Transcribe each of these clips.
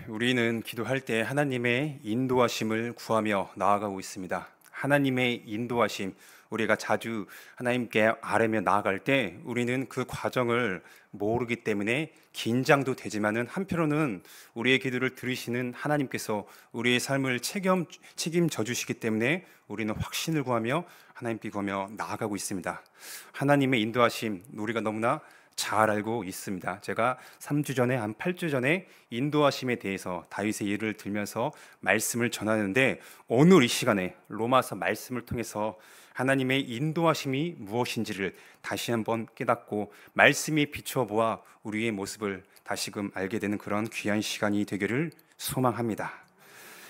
우리는 기도할 때 하나님의 인도하심을 구하며 나아가고 있습니다. 하나님의 인도하심, 우리가 자주 하나님께 아뢰며 나아갈 때 우리는 그 과정을 모르기 때문에 긴장도 되지만은 한편으로는 우리의 기도를 들으시는 하나님께서 우리의 삶을 책임져 주시기 때문에 우리는 확신을 구하며 하나님께 구하며 나아가고 있습니다. 하나님의 인도하심, 우리가 너무나 잘 알고 있습니다. 제가 3주 전에, 한 8주 전에 인도하심에 대해서 다윗의 예를 들면서 말씀을 전하는데, 오늘 이 시간에 로마서 말씀을 통해서 하나님의 인도하심이 무엇인지를 다시 한번 깨닫고 말씀이 비추어 보아 우리의 모습을 다시금 알게 되는 그런 귀한 시간이 되기를 소망합니다.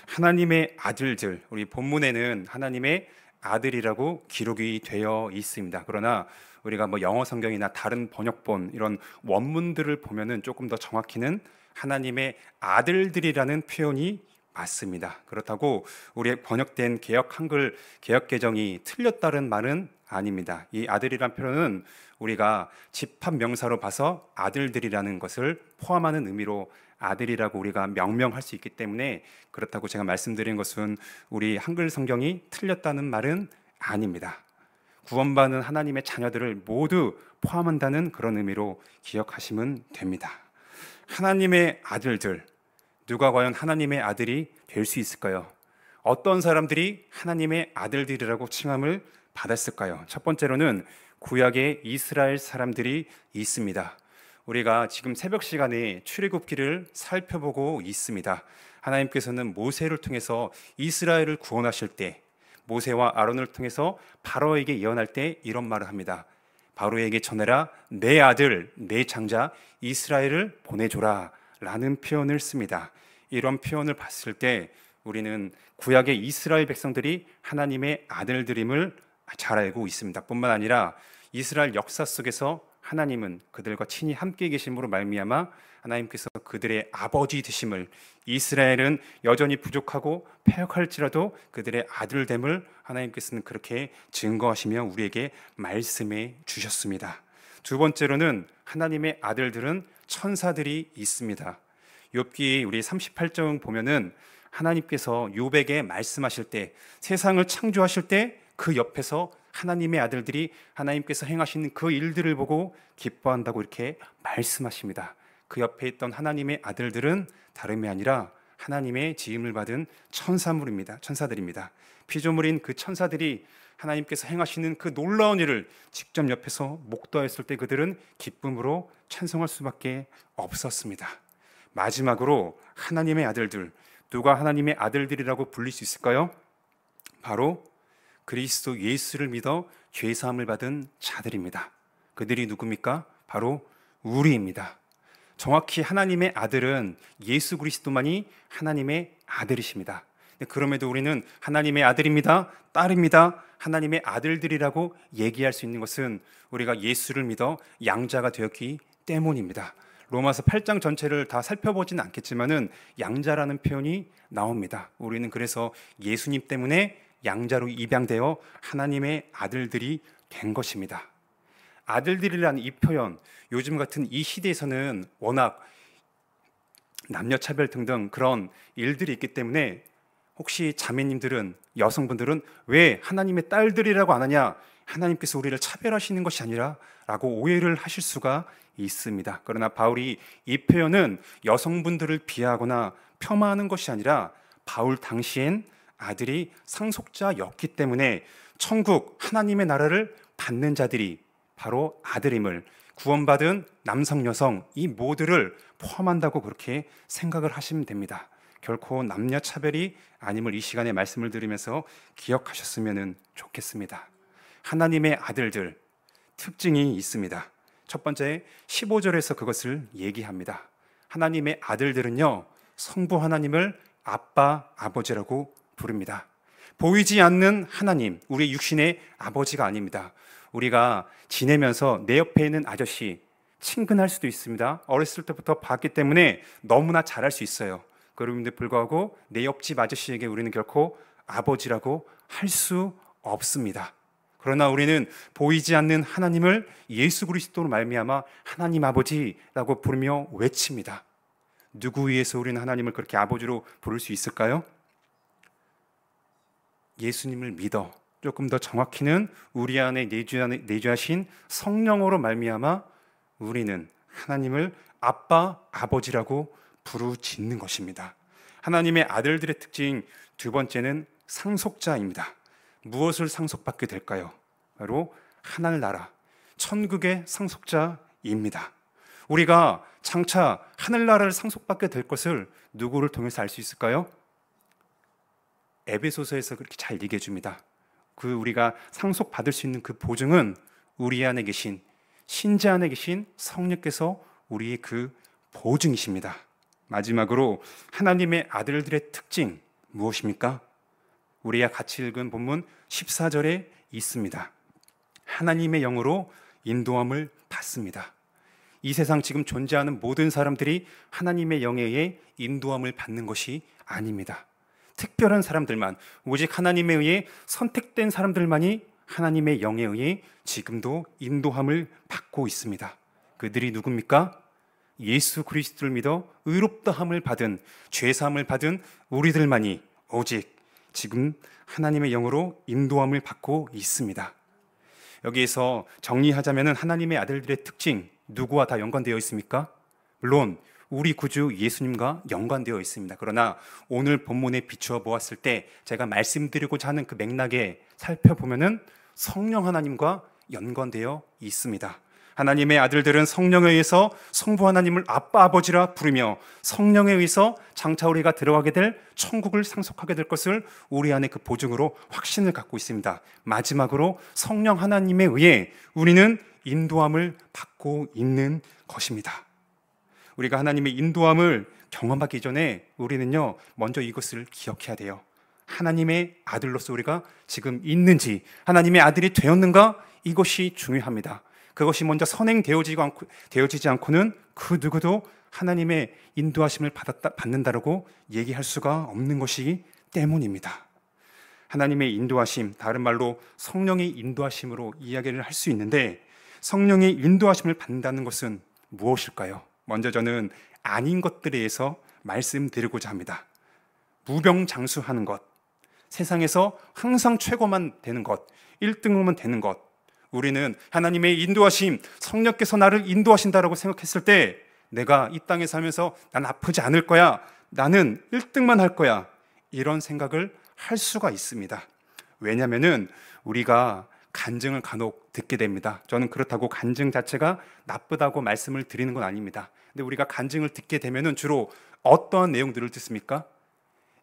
하나님의 아들들, 우리 본문에는 하나님의 아들이라고 기록이 되어 있습니다. 그러나 우리가 영어 성경이나 다른 번역본 이런 원문들을 보면은 조금 더 정확히는 하나님의 아들들이라는 표현이 맞습니다. 그렇다고 우리의 번역된 개역 한글 개역 개정이 틀렸다는 말은 아닙니다. 이 아들이란 표현은 우리가 집합 명사로 봐서 아들들이라는 것을 포함하는 의미로 아들이라고 우리가 명명할 수 있기 때문에, 그렇다고 제가 말씀드린 것은 우리 한글 성경이 틀렸다는 말은 아닙니다. 구원받는 하나님의 자녀들을 모두 포함한다는 그런 의미로 기억하시면 됩니다. 하나님의 아들들, 누가 과연 하나님의 아들이 될 수 있을까요? 어떤 사람들이 하나님의 아들들이라고 칭함을 받았을까요? 첫 번째로는 구약의 이스라엘 사람들이 있습니다. 우리가 지금 새벽 시간에 출애굽기를 살펴보고 있습니다. 하나님께서는 모세를 통해서 이스라엘을 구원하실 때, 모세와 아론을 통해서 바로에게 예언할 때 이런 말을 합니다. 바로에게 전해라, 내 아들, 내 장자 이스라엘을 보내줘라 라는 표현을 씁니다. 이런 표현을 봤을 때 우리는 구약의 이스라엘 백성들이 하나님의 아들들임을 잘 알고 있습니다. 뿐만 아니라 이스라엘 역사 속에서 하나님은 그들과 친히 함께 계심으로 말미암아 하나님께서 그들의 아버지 되심을, 이스라엘은 여전히 부족하고 패역할지라도 그들의 아들됨을 하나님께서는 그렇게 증거하시며 우리에게 말씀해 주셨습니다. 두 번째로는 하나님의 아들들은 천사들이 있습니다. 욥기 우리 38장 보면은 하나님께서 욥에게 말씀하실 때, 세상을 창조하실 때 그 옆에서 하나님의 아들들이 하나님께서 행하시는 그 일들을 보고 기뻐한다고 이렇게 말씀하십니다. 그 옆에 있던 하나님의 아들들은 다름이 아니라 하나님의 지음을 받은 천사들입니다. 피조물인 그 천사들이 하나님께서 행하시는 그 놀라운 일을 직접 옆에서 목도하였을 때 그들은 기쁨으로 찬송할 수밖에 없었습니다. 마지막으로 하나님의 아들들, 누가 하나님의 아들들이라고 불릴 수 있을까요? 바로 그리스도 예수를 믿어 죄사함을 받은 자들입니다. 그들이 누굽니까? 바로 우리입니다. 정확히 하나님의 아들은 예수 그리스도만이 하나님의 아들이십니다. 그럼에도 우리는 하나님의 아들입니다, 딸입니다, 하나님의 아들들이라고 얘기할 수 있는 것은 우리가 예수를 믿어 양자가 되었기 때문입니다. 로마서 8장 전체를 다 살펴보지는 않겠지만은 양자라는 표현이 나옵니다. 우리는 그래서 예수님 때문에 양자로 입양되어 하나님의 아들들이 된 것입니다. 아들들이라는 이 표현, 요즘 같은 이 시대에서는 워낙 남녀차별 등등 그런 일들이 있기 때문에 혹시 자매님들은, 여성분들은 왜 하나님의 딸들이라고 안 하냐, 하나님께서 우리를 차별하시는 것이 아니라 라고 오해를 하실 수가 있습니다. 그러나 바울이 이 표현은 여성분들을 비하하거나 폄하하는 것이 아니라 바울 당시엔 아들이 상속자였기 때문에 천국 하나님의 나라를 받는 자들이 바로 아들임을, 구원받은 남성 여성 이 모두를 포함한다고 그렇게 생각을 하시면 됩니다. 결코 남녀 차별이 아님을 이 시간에 말씀을 들으면서 기억하셨으면 좋겠습니다. 하나님의 아들들 특징이 있습니다. 첫 번째 15절에서 그것을 얘기합니다. 하나님의 아들들은요, 성부 하나님을 아빠, 아버지라고 부릅니다. 보이지 않는 하나님, 우리 육신의 아버지가 아닙니다. 우리가 지내면서 내 옆에 있는 아저씨 친근할 수도 있습니다. 어렸을 때부터 봤기 때문에 너무나 잘할 수 있어요. 그럼에도 불구하고 내 옆집 아저씨에게 우리는 결코 아버지라고 할 수 없습니다. 그러나 우리는 보이지 않는 하나님을 예수 그리스도로 말미암아 하나님 아버지라고 부르며 외칩니다. 누구 위해서 우리는 하나님을 그렇게 아버지로 부를 수 있을까요? 예수님을 믿어, 조금 더 정확히는 우리 안에 내주하신 성령으로 말미암아 우리는 하나님을 아빠, 아버지라고 부르짖는 것입니다. 하나님의 아들들의 특징 두 번째는 상속자입니다. 무엇을 상속받게 될까요? 바로 하늘나라, 천국의 상속자입니다. 우리가 장차 하늘나라를 상속받게 될 것을 누구를 통해서 알 수 있을까요? 에베소서에서 그렇게 잘 얘기해 줍니다. 그 우리가 상속받을 수 있는 그 보증은 우리 안에 계신, 신자 안에 계신 성령께서 우리의 그 보증이십니다. 마지막으로 하나님의 아들들의 특징 무엇입니까? 우리가 같이 읽은 본문 14절에 있습니다. 하나님의 영으로 인도함을 받습니다. 이 세상 지금 존재하는 모든 사람들이 하나님의 영에 의해 인도함을 받는 것이 아닙니다. 특별한 사람들만, 오직 하나님에 의해 선택된 사람들만이 하나님의 영에 의해 지금도 인도함을 받고 있습니다. 그들이 누굽니까? 예수 그리스도를 믿어 의롭다함을 받은, 죄사함을 받은 우리들만이 오직 지금 하나님의 영으로 인도함을 받고 있습니다. 여기에서 정리하자면 하나님의 아들들의 특징, 누구와 다 연관되어 있습니까? 물론 우리 구주 예수님과 연관되어 있습니다. 그러나 오늘 본문에 비추어 보았을 때 제가 말씀드리고자 하는 그 맥락에 살펴보면은 성령 하나님과 연관되어 있습니다. 하나님의 아들들은 성령에 의해서 성부 하나님을 아빠 아버지라 부르며 성령에 의해서 장차 우리가 들어가게 될 천국을 상속하게 될 것을 우리 안에 그 보증으로 확신을 갖고 있습니다. 마지막으로 성령 하나님에 의해 우리는 인도함을 받고 있는 것입니다. 우리가 하나님의 인도함을 경험하기 전에 우리는요, 먼저 이것을 기억해야 돼요. 하나님의 아들로서 우리가 지금 있는지, 하나님의 아들이 되었는가, 이것이 중요합니다. 그것이 먼저 선행되어지지 않고는 그 누구도 하나님의 인도하심을 받는다라고 얘기할 수가 없는 것이기 때문입니다. 하나님의 인도하심, 다른 말로 성령의 인도하심으로 이야기를 할 수 있는데, 성령의 인도하심을 받는다는 것은 무엇일까요? 먼저 저는 아닌 것들에 대해서 말씀드리고자 합니다. 무병장수하는 것, 세상에서 항상 최고만 되는 것, 1등으로만 되는 것, 우리는 하나님의 인도하심, 성령께서 나를 인도하신다라고 생각했을 때 내가 이 땅에 살면서 난 아프지 않을 거야, 나는 1등만 할 거야, 이런 생각을 할 수가 있습니다. 왜냐하면 우리가 간증을 간혹 듣게 됩니다. 저는 그렇다고 간증 자체가 나쁘다고 말씀을 드리는 건 아닙니다. 근데 우리가 간증을 듣게 되면 주로 어떠한 내용들을 듣습니까?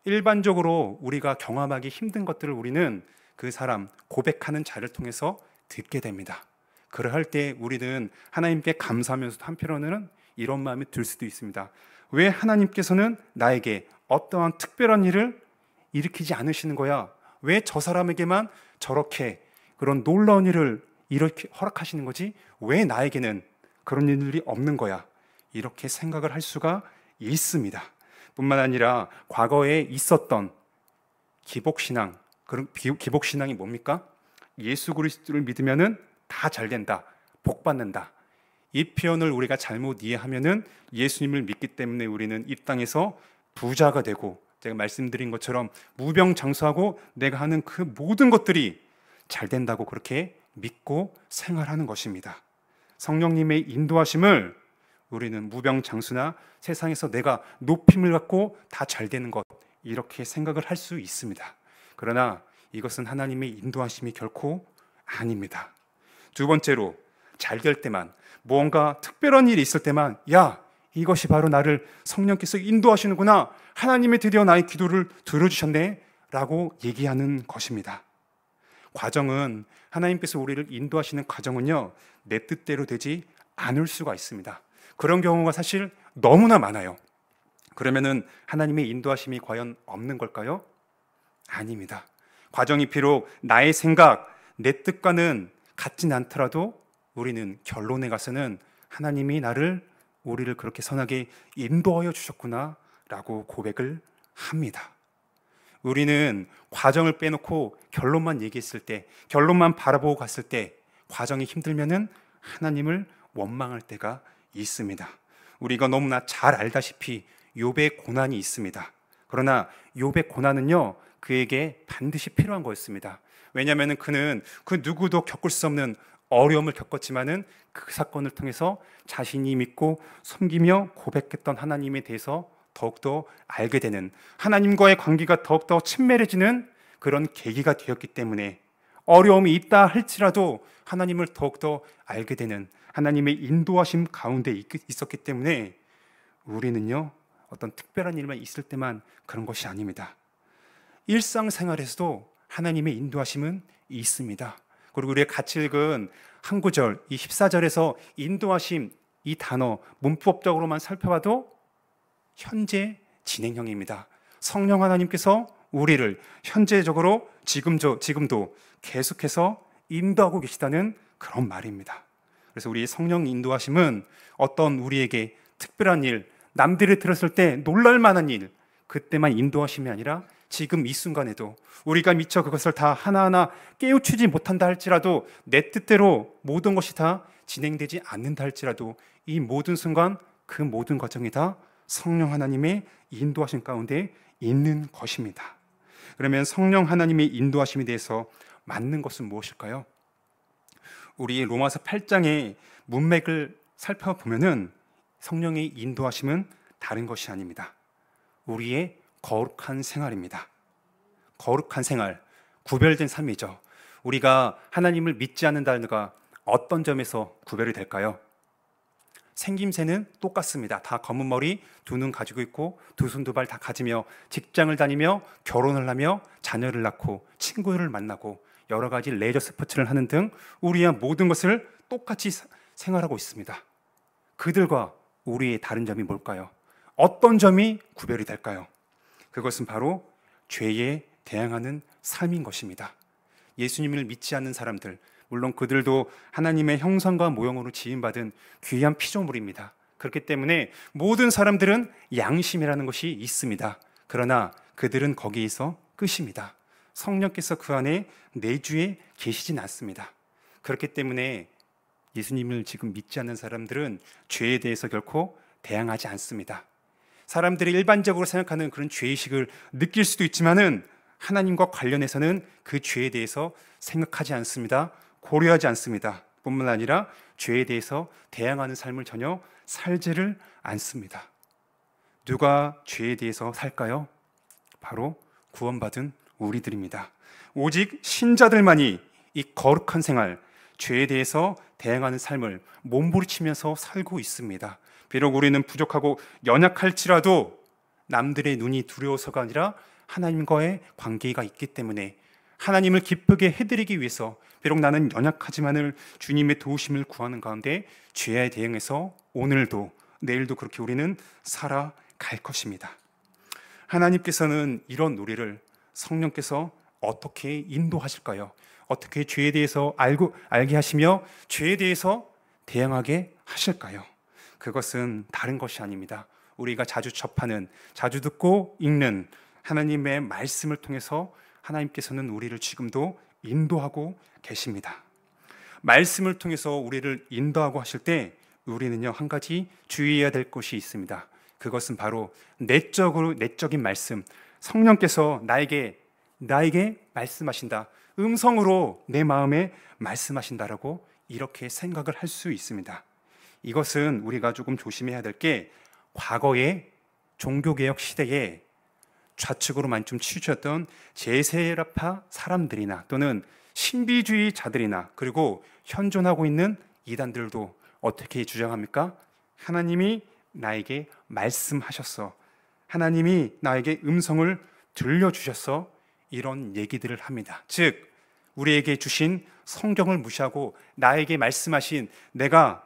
일반적으로 우리가 경험하기 힘든 것들을 우리는 그 사람, 고백하는 자를 통해서 듣게 됩니다. 그럴 때 우리는 하나님께 감사하면서도 한편으로는 이런 마음이 들 수도 있습니다. 왜 하나님께서는 나에게 어떠한 특별한 일을 일으키지 않으시는 거야? 왜 저 사람에게만 저렇게 그런 놀라운 일을 이렇게 허락하시는 거지? 왜 나에게는 그런 일이 없는 거야? 이렇게 생각을 할 수가 있습니다. 뿐만 아니라 과거에 있었던 기복신앙, 그런 기복신앙이 뭡니까? 예수 그리스도를 믿으면은 다 잘 된다, 복 받는다. 이 표현을 우리가 잘못 이해하면은 예수님을 믿기 때문에 우리는 이 땅에서 부자가 되고, 제가 말씀드린 것처럼 무병장수하고 내가 하는 그 모든 것들이 잘 된다고 그렇게 믿고 생활하는 것입니다. 성령님의 인도하심을 우리는 무병장수나 세상에서 내가 높임을 갖고 다 잘 되는 것, 이렇게 생각을 할 수 있습니다. 그러나 이것은 하나님의 인도하심이 결코 아닙니다. 두 번째로, 잘 될 때만, 뭔가 특별한 일이 있을 때만, 야, 이것이 바로 나를 성령께서 인도하시는구나, 하나님이 드디어 나의 기도를 들어주셨네 라고 얘기하는 것입니다. 과정은, 하나님께서 우리를 인도하시는 과정은요, 내 뜻대로 되지 않을 수가 있습니다. 그런 경우가 사실 너무나 많아요. 그러면은 하나님의 인도하심이 과연 없는 걸까요? 아닙니다. 과정이 비록 나의 생각, 내 뜻과는 같진 않더라도 우리는 결론에 가서는 하나님이 우리를 그렇게 선하게 인도하여 주셨구나 라고 고백을 합니다. 우리는 과정을 빼놓고 결론만 얘기했을 때, 결론만 바라보고 갔을 때 과정이 힘들면은 하나님을 원망할 때가 있습니다. 우리가 너무나 잘 알다시피 욥의 고난이 있습니다. 그러나 욥의 고난은요, 그에게 반드시 필요한 거였습니다. 왜냐하면 그는 그 누구도 겪을 수 없는 어려움을 겪었지만은 그 사건을 통해서 자신이 믿고 섬기며 고백했던 하나님에 대해서 더욱더 알게 되는, 하나님과의 관계가 더욱더 친밀해지는 그런 계기가 되었기 때문에, 어려움이 있다 할지라도 하나님을 더욱더 알게 되는 하나님의 인도하심 가운데 있었기 때문에, 우리는요, 어떤 특별한 일만 있을 때만 그런 것이 아닙니다. 일상생활에서도 하나님의 인도하심은 있습니다. 그리고 우리가 같이 읽은 한 구절, 이 14절에서 인도하심, 이 단어 문법적으로만 살펴봐도 현재 진행형입니다. 성령 하나님께서 우리를 현재적으로 지금도 계속해서 인도하고 계시다는 그런 말입니다. 그래서 우리 성령 인도하심은 어떤 우리에게 특별한 일, 남들이 들었을 때 놀랄 만한 일, 그때만 인도하심이 아니라 지금 이 순간에도 우리가 미처 그것을 다 하나하나 깨우치지 못한다 할지라도, 내 뜻대로 모든 것이 다 진행되지 않는다 할지라도, 이 모든 순간, 그 모든 과정이 다 성령 하나님의 인도하심 가운데 있는 것입니다. 그러면 성령 하나님의 인도하심에 대해서 맞는 것은 무엇일까요? 우리 로마서 8장의 문맥을 살펴보면은 성령의 인도하심은 다른 것이 아닙니다. 우리의 거룩한 생활입니다. 거룩한 생활, 구별된 삶이죠. 우리가 하나님을 믿지 않는다는가 어떤 점에서 구별이 될까요? 생김새는 똑같습니다. 다 검은 머리, 두 눈 가지고 있고 두 손 두 발 다 가지며 직장을 다니며 결혼을 하며 자녀를 낳고 친구를 만나고 여러 가지 레저 스포츠를 하는 등 우리의 모든 것을 똑같이 생활하고 있습니다. 그들과 우리의 다른 점이 뭘까요? 어떤 점이 구별이 될까요? 그것은 바로 죄에 대항하는 삶인 것입니다. 예수님을 믿지 않는 사람들, 물론 그들도 하나님의 형상과 모형으로 지음받은 귀한 피조물입니다. 그렇기 때문에 모든 사람들은 양심이라는 것이 있습니다. 그러나 그들은 거기에서 끝입니다. 성령께서 그 안에 내주에 계시진 않습니다. 그렇기 때문에 예수님을 지금 믿지 않는 사람들은 죄에 대해서 결코 대항하지 않습니다. 사람들이 일반적으로 생각하는 그런 죄의식을 느낄 수도 있지만은 하나님과 관련해서는 그 죄에 대해서 생각하지 않습니다. 고려하지 않습니다. 뿐만 아니라 죄에 대해서 대항하는 삶을 전혀 살지를 않습니다. 누가 죄에 대해서 살까요? 바로 구원받은 우리들입니다. 오직 신자들만이 이 거룩한 생활, 죄에 대해서 대항하는 삶을 몸부림치면서 살고 있습니다. 비록 우리는 부족하고 연약할지라도 남들의 눈이 두려워서가 아니라 하나님과의 관계가 있기 때문에 하나님을 기쁘게 해드리기 위해서, 비록 나는 연약하지만을 주님의 도우심을 구하는 가운데 죄에 대응해서 오늘도 내일도 그렇게 우리는 살아갈 것입니다. 하나님께서는 이런 우리를 성령께서 어떻게 인도하실까요? 어떻게 죄에 대해서 알게 하시며 죄에 대해서 대응하게 하실까요? 그것은 다른 것이 아닙니다. 우리가 자주 접하는, 자주 듣고 읽는 하나님의 말씀을 통해서 하나님께서는 우리를 지금도 인도하고 계십니다. 말씀을 통해서 우리를 인도하고 하실 때 우리는요, 한 가지 주의해야 될 것이 있습니다. 그것은 바로 내적인 말씀, 성령께서 나에게 말씀하신다, 음성으로 내 마음에 말씀하신다라고 이렇게 생각을 할 수 있습니다. 이것은 우리가 조금 조심해야 될 게, 과거의 종교개혁 시대에 좌측으로만 좀 치우쳤던 제세라파 사람들이나 또는 신비주의자들이나 그리고 현존하고 있는 이단들도 어떻게 주장합니까? 하나님이 나에게 말씀하셨어, 하나님이 나에게 음성을 들려주셨어, 이런 얘기들을 합니다. 즉 우리에게 주신 성경을 무시하고 나에게 말씀하신, 내가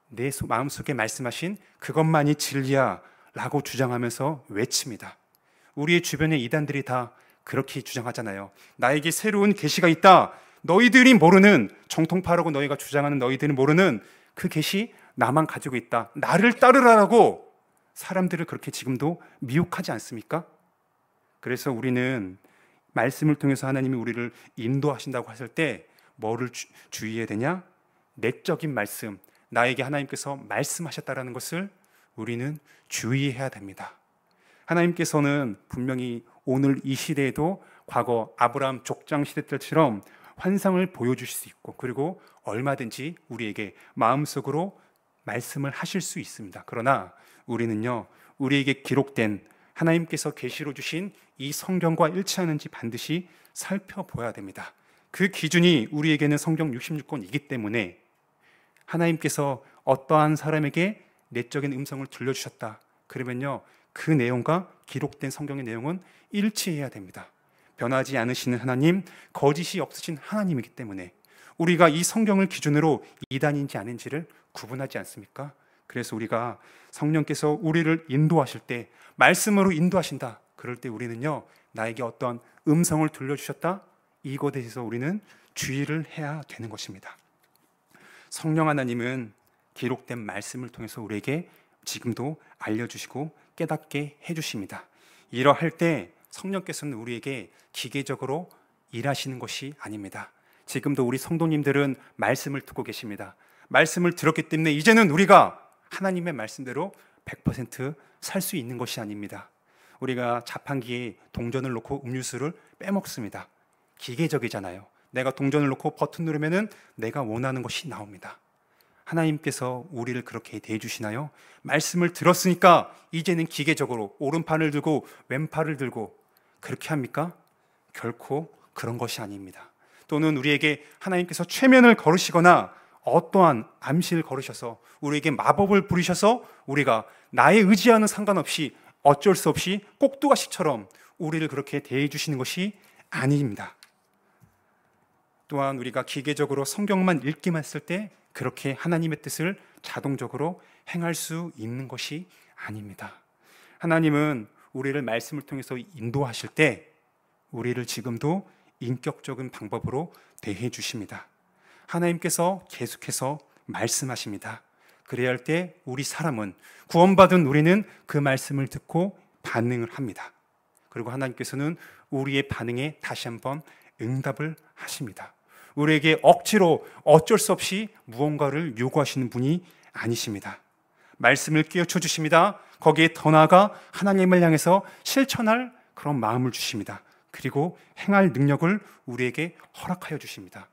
내 마음속에 말씀하신 그것만이 진리야 라고 주장하면서 외칩니다. 우리의 주변의 이단들이 다 그렇게 주장하잖아요. 나에게 새로운 계시가 있다, 너희들이 모르는, 정통파라고 너희가 주장하는 너희들이 모르는 그 계시 나만 가지고 있다, 나를 따르라라고 사람들을 그렇게 지금도 미혹하지 않습니까? 그래서 우리는 말씀을 통해서 하나님이 우리를 인도하신다고 하실 때 뭐를 주의해야 되냐? 내적인 말씀, 나에게 하나님께서 말씀하셨다라는 것을 우리는 주의해야 됩니다. 하나님께서는 분명히 오늘 이 시대에도 과거 아브라함 족장 시대 때처럼 환상을 보여주실 수 있고, 그리고 얼마든지 우리에게 마음속으로 말씀을 하실 수 있습니다. 그러나 우리는요, 우리에게 기록된 하나님께서 계시로 주신 이 성경과 일치하는지 반드시 살펴봐야 됩니다. 그 기준이 우리에게는 성경 66권이기 때문에 하나님께서 어떠한 사람에게 내적인 음성을 들려주셨다, 그러면요, 그 내용과 기록된 성경의 내용은 일치해야 됩니다. 변하지 않으시는 하나님, 거짓이 없으신 하나님이기 때문에 우리가 이 성경을 기준으로 이단인지 아닌지를 구분하지 않습니까? 그래서 우리가 성령께서 우리를 인도하실 때, 말씀으로 인도하신다, 그럴 때 우리는요, 나에게 어떤 음성을 들려주셨다, 이것에 대해서 우리는 주의를 해야 되는 것입니다. 성령 하나님은 기록된 말씀을 통해서 우리에게 지금도 알려주시고 깨닫게 해주십니다. 이러할 때 성령께서는 우리에게 기계적으로 일하시는 것이 아닙니다. 지금도 우리 성도님들은 말씀을 듣고 계십니다. 말씀을 들었기 때문에 이제는 우리가 하나님의 말씀대로 100% 살 수 있는 것이 아닙니다. 우리가 자판기에 동전을 넣고 음료수를 빼먹습니다. 기계적이잖아요. 내가 동전을 넣고 버튼 누르면은 내가 원하는 것이 나옵니다. 하나님께서 우리를 그렇게 대해주시나요? 말씀을 들었으니까 이제는 기계적으로 오른팔을 들고 왼팔을 들고 그렇게 합니까? 결코 그런 것이 아닙니다. 또는 우리에게 하나님께서 최면을 걸으시거나 어떠한 암시를 걸으셔서 우리에게 마법을 부리셔서 우리가 나의 의지와는 상관없이 어쩔 수 없이 꼭두가시처럼 우리를 그렇게 대해 주시는 것이 아닙니다. 또한 우리가 기계적으로 성경만 읽기만 했을 때 그렇게 하나님의 뜻을 자동적으로 행할 수 있는 것이 아닙니다. 하나님은 우리를 말씀을 통해서 인도하실 때 우리를 지금도 인격적인 방법으로 대해 주십니다. 하나님께서 계속해서 말씀하십니다. 그래야 할 때 우리 사람은, 구원받은 우리는 그 말씀을 듣고 반응을 합니다. 그리고 하나님께서는 우리의 반응에 다시 한번 응답을 하십니다. 우리에게 억지로 어쩔 수 없이 무언가를 요구하시는 분이 아니십니다. 말씀을 깨우쳐 주십니다. 거기에 더 나아가 하나님을 향해서 실천할 그런 마음을 주십니다. 그리고 행할 능력을 우리에게 허락하여 주십니다.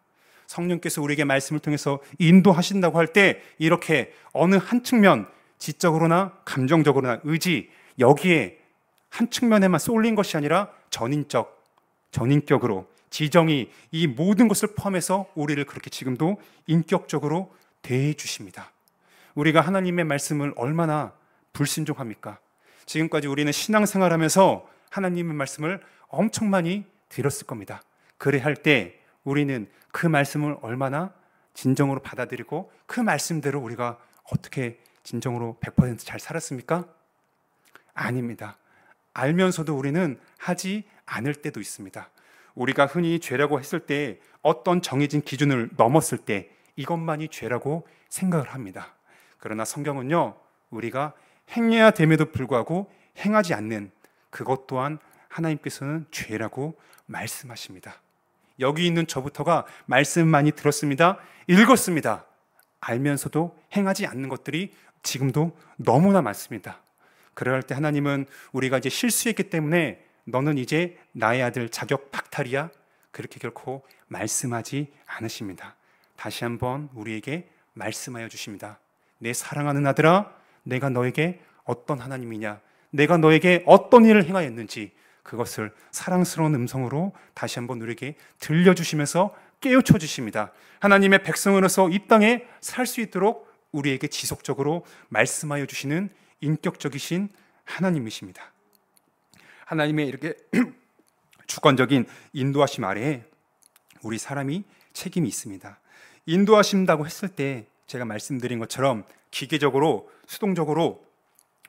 성령께서 우리에게 말씀을 통해서 인도하신다고 할 때 이렇게 어느 한 측면, 지적으로나 감정적으로나 의지, 여기에 한 측면에만 쏠린 것이 아니라 전인격으로 지정이 이 모든 것을 포함해서 우리를 그렇게 지금도 인격적으로 대해 주십니다. 우리가 하나님의 말씀을 얼마나 불순종합니까? 지금까지 우리는 신앙생활하면서 하나님의 말씀을 엄청 많이 들었을 겁니다. 그래 할 때 우리는 그 말씀을 얼마나 진정으로 받아들이고 그 말씀대로 우리가 어떻게 진정으로 100% 잘 살았습니까? 아닙니다. 알면서도 우리는 하지 않을 때도 있습니다. 우리가 흔히 죄라고 했을 때 어떤 정해진 기준을 넘었을 때 이것만이 죄라고 생각을 합니다. 그러나 성경은요, 우리가 행해야 됨에도 불구하고 행하지 않는 그것 또한 하나님께서는 죄라고 말씀하십니다. 여기 있는 저부터가 말씀 많이 들었습니다. 읽었습니다. 알면서도 행하지 않는 것들이 지금도 너무나 많습니다. 그럴 때 하나님은 우리가 이제 실수했기 때문에 너는 이제 나의 아들 자격 박탈이야, 그렇게 결코 말씀하지 않으십니다. 다시 한번 우리에게 말씀하여 주십니다. 내 사랑하는 아들아, 내가 너에게 어떤 하나님이냐, 내가 너에게 어떤 일을 행하였는지 그것을 사랑스러운 음성으로 다시 한번 우리에게 들려주시면서 깨우쳐 주십니다. 하나님의 백성으로서 이 땅에 살 수 있도록 우리에게 지속적으로 말씀하여 주시는 인격적이신 하나님이십니다. 하나님의 이렇게 주권적인 인도하심 아래에 우리 사람이 책임이 있습니다. 인도하신다고 했을 때 제가 말씀드린 것처럼 기계적으로, 수동적으로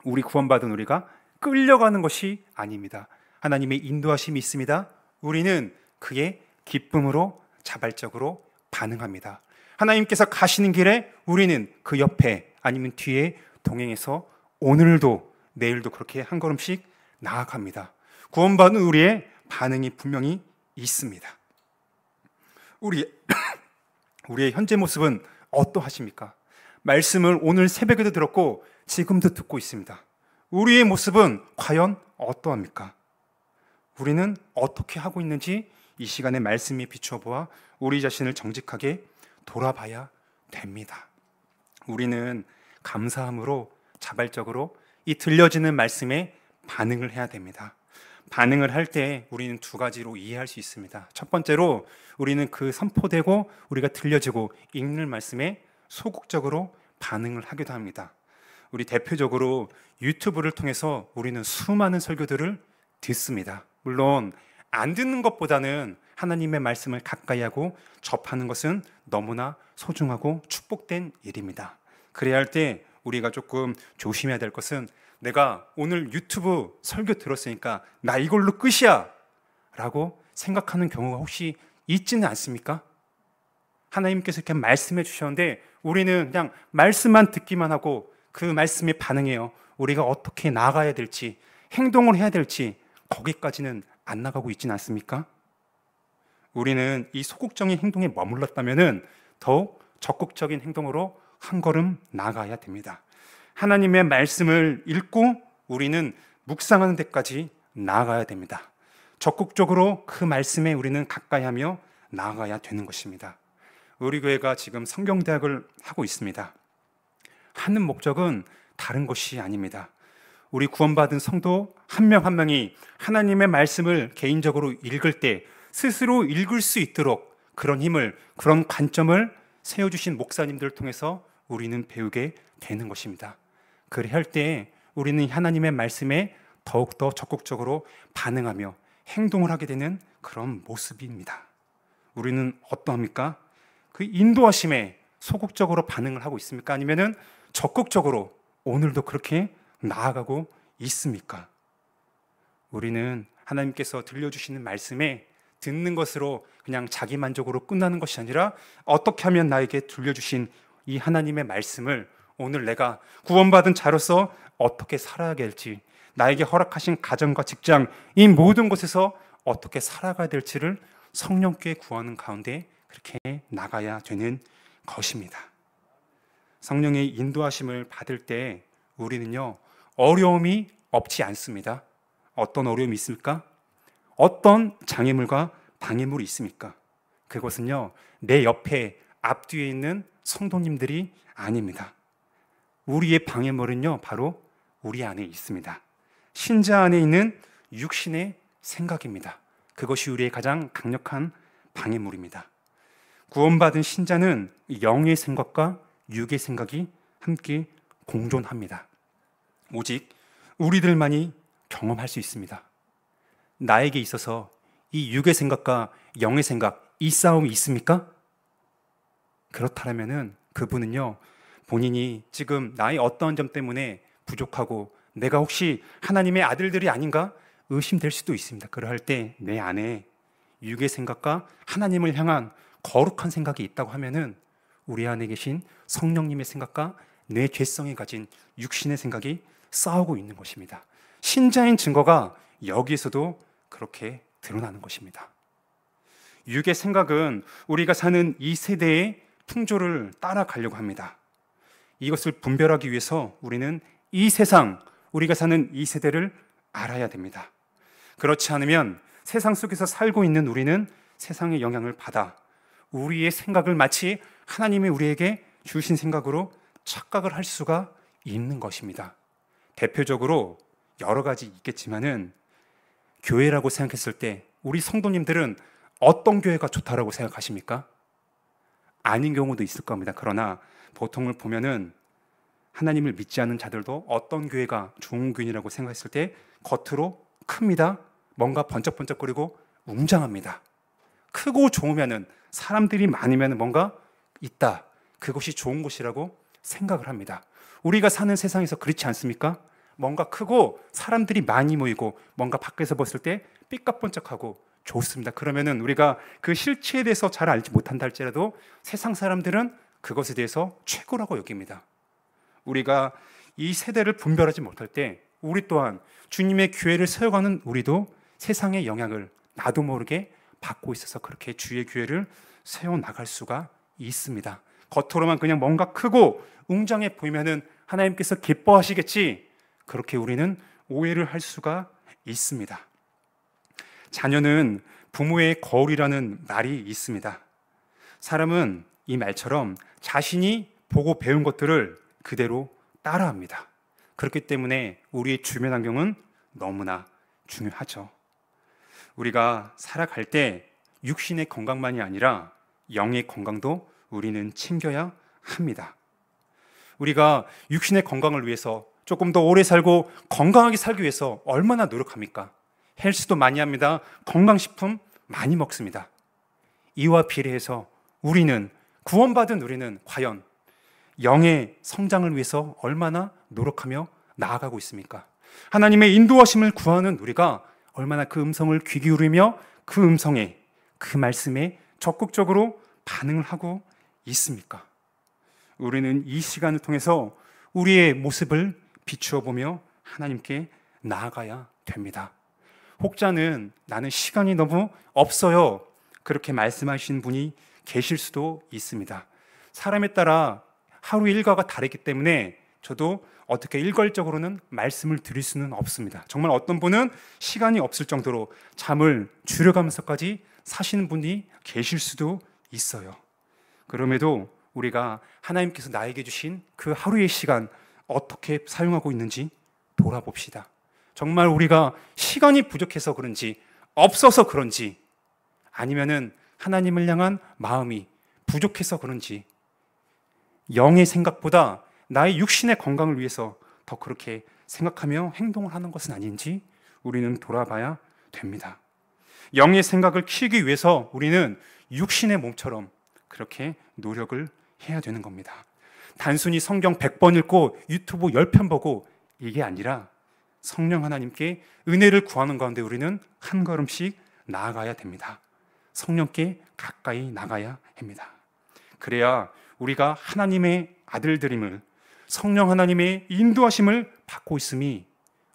우리 구원받은 우리가 끌려가는 것이 아닙니다. 하나님의 인도하심이 있습니다. 우리는 그의 기쁨으로 자발적으로 반응합니다. 하나님께서 가시는 길에 우리는 그 옆에 아니면 뒤에 동행해서 오늘도 내일도 그렇게 한 걸음씩 나아갑니다. 구원받은 우리의 반응이 분명히 있습니다. 우리의 현재 모습은 어떠하십니까? 말씀을 오늘 새벽에도 들었고 지금도 듣고 있습니다. 우리의 모습은 과연 어떠합니까? 우리는 어떻게 하고 있는지 이 시간에 말씀에 비추어 보아 우리 자신을 정직하게 돌아봐야 됩니다. 우리는 감사함으로 자발적으로 이 들려지는 말씀에 반응을 해야 됩니다. 반응을 할 때 우리는 두 가지로 이해할 수 있습니다. 첫 번째로 우리는 그 선포되고 우리가 들려지고 읽는 말씀에 소극적으로 반응을 하기도 합니다. 우리 대표적으로 유튜브를 통해서 우리는 수많은 설교들을 듣습니다. 물론 안 듣는 것보다는 하나님의 말씀을 가까이 하고 접하는 것은 너무나 소중하고 축복된 일입니다. 그래야 할 때 우리가 조금 조심해야 될 것은 내가 오늘 유튜브 설교 들었으니까 나 이걸로 끝이야 라고 생각하는 경우가 혹시 있지는 않습니까? 하나님께서 이렇게 말씀해 주셨는데 우리는 그냥 말씀만 듣기만 하고 그 말씀에 반응해요. 우리가 어떻게 나아가야 될지, 행동을 해야 될지 거기까지는 안 나가고 있지는 않습니까? 우리는 이 소극적인 행동에 머물렀다면 더욱 적극적인 행동으로 한 걸음 나아가야 됩니다. 하나님의 말씀을 읽고 우리는 묵상하는 데까지 나아가야 됩니다. 적극적으로 그 말씀에 우리는 가까이 하며 나아가야 되는 것입니다. 우리 교회가 지금 성경대학을 하고 있습니다. 하는 목적은 다른 것이 아닙니다. 우리 구원받은 성도 한 명 한 명이 하나님의 말씀을 개인적으로 읽을 때 스스로 읽을 수 있도록 그런 힘을, 그런 관점을 세워주신 목사님들을 통해서 우리는 배우게 되는 것입니다. 그래 할 때 우리는 하나님의 말씀에 더욱더 적극적으로 반응하며 행동을 하게 되는 그런 모습입니다. 우리는 어떠합니까? 그 인도하심에 소극적으로 반응을 하고 있습니까? 아니면은 적극적으로 오늘도 그렇게 나아가고 있습니까? 우리는 하나님께서 들려주시는 말씀에 듣는 것으로 그냥 자기 만족으로 끝나는 것이 아니라 어떻게 하면 나에게 들려주신 이 하나님의 말씀을 오늘 내가 구원받은 자로서 어떻게 살아야 될지, 나에게 허락하신 가정과 직장, 이 모든 곳에서 어떻게 살아가야 될지를 성령께 구하는 가운데 그렇게 나가야 되는 것입니다. 성령의 인도하심을 받을 때 우리는요, 어려움이 없지 않습니다. 어떤 어려움이 있습니까? 어떤 장애물과 방해물이 있습니까? 그것은요, 내 옆에 앞뒤에 있는 성도님들이 아닙니다. 우리의 방해물은요, 바로 우리 안에 있습니다. 신자 안에 있는 육신의 생각입니다. 그것이 우리의 가장 강력한 방해물입니다. 구원받은 신자는 영의 생각과 육의 생각이 함께 공존합니다. 오직 우리들만이 경험할 수 있습니다. 나에게 있어서 이 육의 생각과 영의 생각, 이 싸움이 있습니까? 그렇다면은 그분은요, 본인이 지금 나의 어떠한 점 때문에 부족하고 내가 혹시 하나님의 아들들이 아닌가 의심될 수도 있습니다. 그럴 때 내 안에 육의 생각과 하나님을 향한 거룩한 생각이 있다고 하면은 우리 안에 계신 성령님의 생각과 내 죄성이 가진 육신의 생각이 싸우고 있는 것입니다. 신자인 증거가 여기에서도 그렇게 드러나는 것입니다. 육의 생각은 우리가 사는 이 세대의 풍조를 따라가려고 합니다. 이것을 분별하기 위해서 우리는 이 세상, 우리가 사는 이 세대를 알아야 됩니다. 그렇지 않으면 세상 속에서 살고 있는 우리는 세상의 영향을 받아 우리의 생각을 마치 하나님이 우리에게 주신 생각으로 착각을 할 수가 있는 것입니다. 대표적으로 여러 가지 있겠지만은 교회라고 생각했을 때 우리 성도님들은 어떤 교회가 좋다라고 생각하십니까? 아닌 경우도 있을 겁니다. 그러나 보통을 보면은 하나님을 믿지 않는 자들도 어떤 교회가 좋은 교회라고 생각했을 때 겉으로 큽니다. 뭔가 번쩍번쩍거리고 웅장합니다. 크고 좋으면은 사람들이 많으면 뭔가 있다. 그것이 좋은 곳이라고 생각을 합니다. 우리가 사는 세상에서 그렇지 않습니까? 뭔가 크고 사람들이 많이 모이고 뭔가 밖에서 봤을 때 삐까번쩍하고 좋습니다. 그러면은 우리가 그 실체에 대해서 잘 알지 못한다 할지라도 세상 사람들은 그것에 대해서 최고라고 여깁니다. 우리가 이 세대를 분별하지 못할 때 우리 또한 주님의 교회를 세워가는 우리도 세상의 영향을 나도 모르게 받고 있어서 그렇게 주의 교회를 세워나갈 수가 있습니다. 겉으로만 그냥 뭔가 크고 웅장해 보이면은 하나님께서 기뻐하시겠지, 그렇게 우리는 오해를 할 수가 있습니다. 자녀는 부모의 거울이라는 말이 있습니다. 사람은 이 말처럼 자신이 보고 배운 것들을 그대로 따라합니다. 그렇기 때문에 우리의 주변 환경은 너무나 중요하죠. 우리가 살아갈 때 육신의 건강만이 아니라 영의 건강도 우리는 챙겨야 합니다. 우리가 육신의 건강을 위해서 조금 더 오래 살고 건강하게 살기 위해서 얼마나 노력합니까? 헬스도 많이 합니다. 건강식품 많이 먹습니다. 이와 비례해서 구원받은 우리는 과연 영의 성장을 위해서 얼마나 노력하며 나아가고 있습니까? 하나님의 인도하심을 구하는 우리가 얼마나 그 음성을 귀 기울이며 그 음성에, 그 말씀에 적극적으로 반응을 하고 있습니까? 우리는 이 시간을 통해서 우리의 모습을 비추어 보며 하나님께 나아가야 됩니다. 혹자는 나는 시간이 너무 없어요, 그렇게 말씀하시는 분이 계실 수도 있습니다. 사람에 따라 하루 일과가 다르기 때문에 저도 어떻게 일괄적으로는 말씀을 드릴 수는 없습니다. 정말 어떤 분은 시간이 없을 정도로 잠을 줄여가면서까지 사시는 분이 계실 수도 있어요. 그럼에도 우리가 하나님께서 나에게 주신 그 하루의 시간 어떻게 사용하고 있는지 돌아봅시다. 정말 우리가 시간이 부족해서 그런지, 없어서 그런지, 아니면은 하나님을 향한 마음이 부족해서 그런지, 영의 생각보다 나의 육신의 건강을 위해서 더 그렇게 생각하며 행동을 하는 것은 아닌지 우리는 돌아봐야 됩니다. 영의 생각을 키우기 위해서 우리는 육신의 몸처럼 그렇게 노력을 해야 되는 겁니다. 단순히 성경 100번 읽고 유튜브 10편 보고 이게 아니라 성령 하나님께 은혜를 구하는 가운데 우리는 한 걸음씩 나아가야 됩니다. 성령께 가까이 나가야 합니다. 그래야 우리가 하나님의 아들들임을, 성령 하나님의 인도하심을 받고 있음이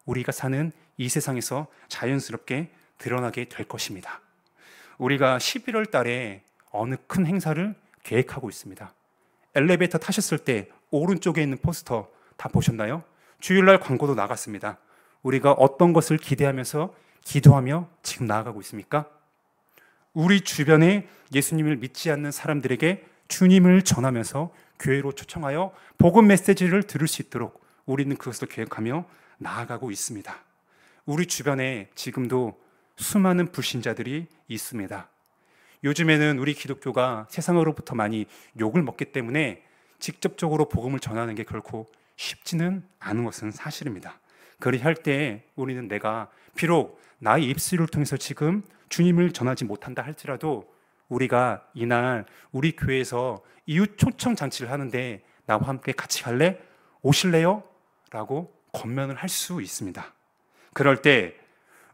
우리가 사는 이 세상에서 자연스럽게 드러나게 될 것입니다. 우리가 11월 달에 어느 큰 행사를 계획하고 있습니다. 엘리베이터 타셨을 때 오른쪽에 있는 포스터 다 보셨나요? 주일날 광고도 나갔습니다. 우리가 어떤 것을 기대하면서 기도하며 지금 나아가고 있습니까? 우리 주변에 예수님을 믿지 않는 사람들에게 주님을 전하면서 교회로 초청하여 복음 메시지를 들을 수 있도록 우리는 그것을 계획하며 나아가고 있습니다. 우리 주변에 지금도 수많은 불신자들이 있습니다. 요즘에는 우리 기독교가 세상으로부터 많이 욕을 먹기 때문에 직접적으로 복음을 전하는 게 결코 쉽지는 않은 것은 사실입니다. 그리할 때 우리는 내가 비록 나의 입술을 통해서 지금 주님을 전하지 못한다 할지라도 우리가 이날 우리 교회에서 이웃 초청 잔치를 하는데 나와 함께 같이 갈래? 오실래요? 라고 권면을 할 수 있습니다. 그럴 때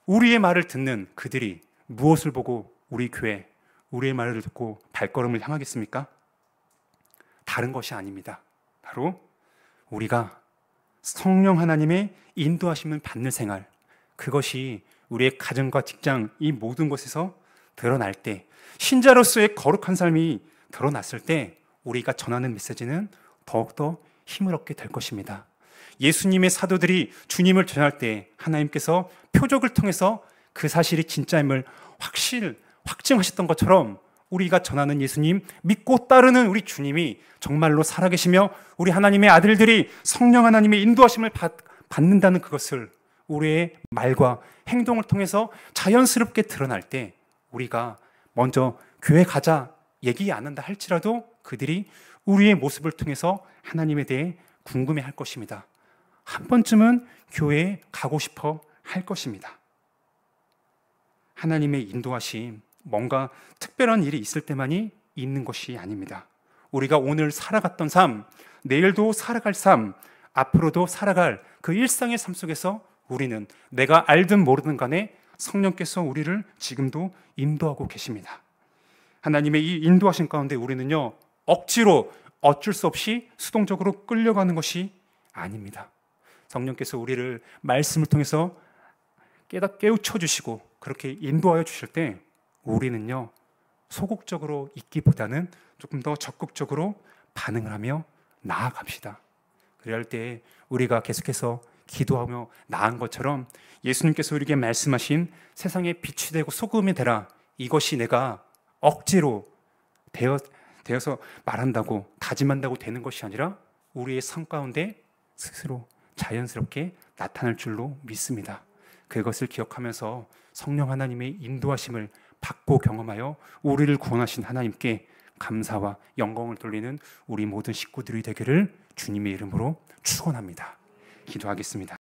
우리의 말을 듣는 그들이 무엇을 보고 우리 교회, 우리의 말을 듣고 발걸음을 향하겠습니까? 다른 것이 아닙니다. 바로 우리가 성령 하나님의 인도하심을 받는 생활, 그것이 우리의 가정과 직장, 이 모든 곳에서 드러날 때, 신자로서의 거룩한 삶이 드러났을 때 우리가 전하는 메시지는 더욱더 힘을 얻게 될 것입니다. 예수님의 사도들이 주님을 전할 때 하나님께서 표적을 통해서 그 사실이 진짜임을 확증하셨던 것처럼 우리가 전하는 예수님, 믿고 따르는 우리 주님이 정말로 살아계시며 우리 하나님의 아들들이 성령 하나님의 인도하심을 받는다는 그것을 우리의 말과 행동을 통해서 자연스럽게 드러날 때 우리가 먼저 교회 가자 얘기 안 한다 할지라도 그들이 우리의 모습을 통해서 하나님에 대해 궁금해할 것입니다. 한 번쯤은 교회에 가고 싶어 할 것입니다. 하나님의 인도하심, 뭔가 특별한 일이 있을 때만이 있는 것이 아닙니다. 우리가 오늘 살아갔던 삶, 내일도 살아갈 삶, 앞으로도 살아갈 그 일상의 삶 속에서 우리는 내가 알든 모르든 간에 성령께서 우리를 지금도 인도하고 계십니다. 하나님의 이 인도하심 가운데 우리는요, 억지로 어쩔 수 없이 수동적으로 끌려가는 것이 아닙니다. 성령께서 우리를 말씀을 통해서 깨우쳐 주시고 그렇게 인도하여 주실 때 우리는요, 소극적으로 있기보다는 조금 더 적극적으로 반응을 하며 나아갑시다. 그래야 할 때 우리가 계속해서 기도하며 나은 것처럼 예수님께서 우리에게 말씀하신 세상의 빛이 되고 소금이 되라, 이것이 내가 억지로 되어서 말한다고 다짐한다고 되는 것이 아니라 우리의 삶 가운데 스스로 자연스럽게 나타날 줄로 믿습니다. 그것을 기억하면서 성령 하나님의 인도하심을 받고 경험하여 우리를 구원하신 하나님께 감사와 영광을 돌리는 우리 모든 식구들이 되기를 주님의 이름으로 축원합니다. 기도하겠습니다.